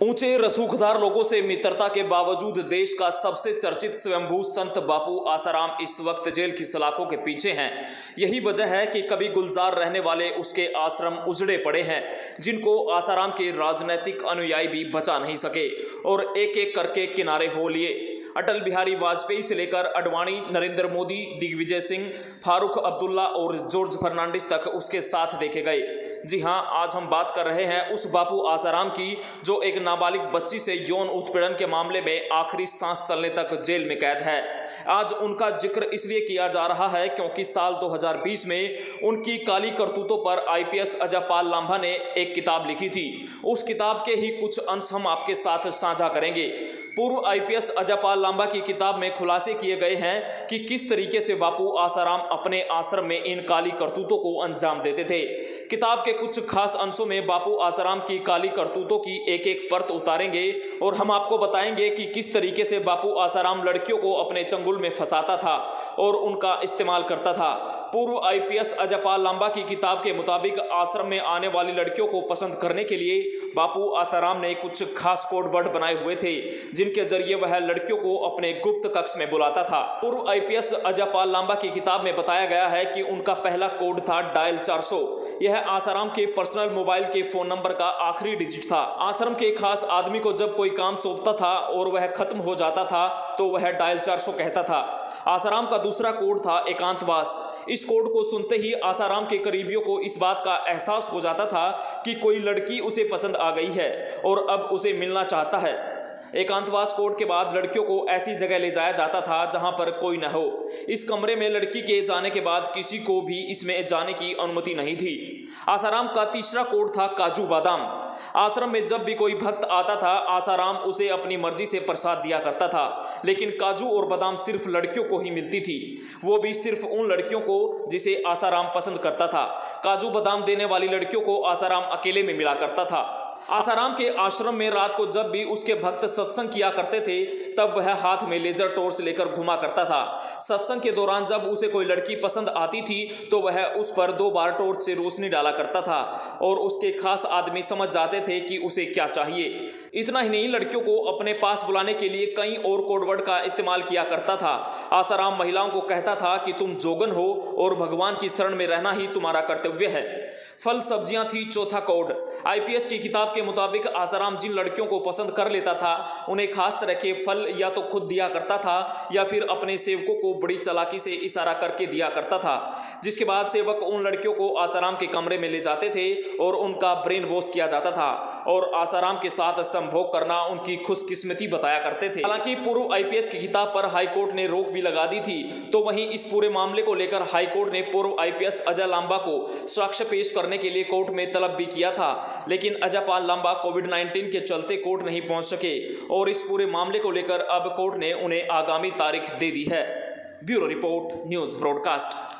ऊंचे रसूखदार लोगों से मित्रता के बावजूद देश का सबसे चर्चित स्वयंभू संत बापू आसाराम इस वक्त जेल की सलाखों के पीछे हैं। यही वजह है कि कभी गुलजार रहने वाले उसके आश्रम उजड़े पड़े हैं, जिनको आसाराम के राजनीतिक अनुयायी भी बचा नहीं सके और एक एक करके किनारे हो लिए। अटल बिहारी वाजपेयी से लेकर अडवाणी, नरेंद्र मोदी, दिग्विजय सिंह, फारूक अब्दुल्ला और जॉर्ज फर्नांडिस तक उसके साथ देखे गए। जी हां, आज हम बात कर रहे हैं उस बापू आसाराम की जो एक नाबालिग बच्ची से यौन उत्पीड़न के मामले में आखिरी सांस चलने तक जेल में कैद है। आज उनका जिक्र इसलिए किया जा रहा है क्योंकि साल 2020 में उनकी काली करतूतों पर आईपीएस अजयपाल लांबा ने एक किताब लिखी थी। उस किताब के ही कुछ अंश हम आपके साथ साझा करेंगे। पूर्व आईपीएस अजयपाल लांबा की किताब में खुलासे किए गए हैं कि किस तरीके से बापू आसाराम अपने आश्रम में इन काली करतूतों को अंजाम देते थे। किताब के कुछ खास अंशों में बापू आसाराम की काली करतूतों की एक एक परत उतारेंगे और हम आपको बताएंगे कि किस तरीके से बापू आसाराम लड़कियों को अपने चंगुल में फंसाता था और उनका इस्तेमाल करता था। पूर्व आईपीएस अजयपाल लांबा की किताब के मुताबिक आश्रम में आने वाली लड़कियों को पसंद करने के लिए बापू आसाराम ने कुछ खास कोड वर्ड बनाए हुए थे, जिनके जरिए वह लड़कियों को अपने गुप्त कक्ष में बुलाता था। पूर्व आईपीएस अजयपाल लांबा की किताब में बताया गया है कि उनका पहला कोड था डायल 400। यह आसाराम के पर्सनल मोबाइल के फोन नंबर का आखिरी डिजिट था। आश्रम के खास आदमी को जब कोई काम सौंपता था और वह खत्म हो जाता था तो वह डायल 400 कहता था। आसाराम का दूसरा कोड था एकांतवास। इस कोड को सुनते ही आसाराम के करीबियों को इस बात का एहसास हो जाता था कि कोई लड़की उसे पसंद आ गई है और अब उसे मिलना चाहता है। एकांतवास कोड के बाद लड़कियों को ऐसी जगह ले जाया जाता था जहां पर कोई न हो। इस कमरे में लड़की के जाने के बाद किसी को भी इसमें जाने की अनुमति नहीं थी। आसाराम का तीसरा कोड था काजू बादाम। आश्रम में जब भी कोई भक्त आता था, आसाराम उसे अपनी मर्जी से प्रसाद दिया करता था, लेकिन काजू और बादाम सिर्फ लड़कियों को ही मिलती थी, वो भी सिर्फ उन लड़कियों को जिसे आसाराम पसंद करता था। काजू बादाम देने वाली लड़कियों को आसाराम अकेले में मिला करता था। आसाराम के आश्रम में रात को जब भी उसके भक्त सत्संग किया करते थे, तब वह हाथ में लेजर टॉर्च लेकर घुमा करता था। सत्संग के दौरान जब उसे कोई लड़की पसंद आती थी तो वह उस पर 2 बार टॉर्च से रोशनी डाला करता था और उसके खास आदमी समझ जाते थे कि उसे क्या चाहिए। इतना ही नहीं, लड़कियों को अपने पास बुलाने के लिए कई और कोडवर्ड का इस्तेमाल किया करता था। आसाराम महिलाओं को कहता था कि तुम जोगन हो और भगवान की शरण में रहना ही तुम्हारा कर्तव्य है। फल सब्जियां थी चौथा कोड। आईपीएस की किताब के मुताबिक आसाराम जिन लड़कियों को पसंद कर लेता था, उन्हें खास तरह के फल या तो खुद दिया करता था या फिर अपने सेवकों को बड़ी चालाकी से इशारा करके दिया करता था, जिसके बाद सेवक उन लड़कियों को आसाराम के कमरे में ले जाते थे और उनका ब्रेन वॉश किया जाता था और आसाराम के साथ संभोग करना उनकी खुशकिस्मती बताया करते थे। हालांकि पूर्व आईपीएस की किताब पर हाईकोर्ट ने रोक भी लगा दी थी, तो वहीं इस पूरे मामले को लेकर हाईकोर्ट ने पूर्व आईपीएस अजय लांबा को साक्ष्य पेश करने के लिए कोर्ट में तलब भी किया था, लेकिन अजयपाल लांबा कोविड-19 के चलते कोर्ट नहीं पहुंच सके और इस पूरे मामले को लेकर अब कोर्ट ने उन्हें आगामी तारीख दे दी है। Bureau report, news broadcast.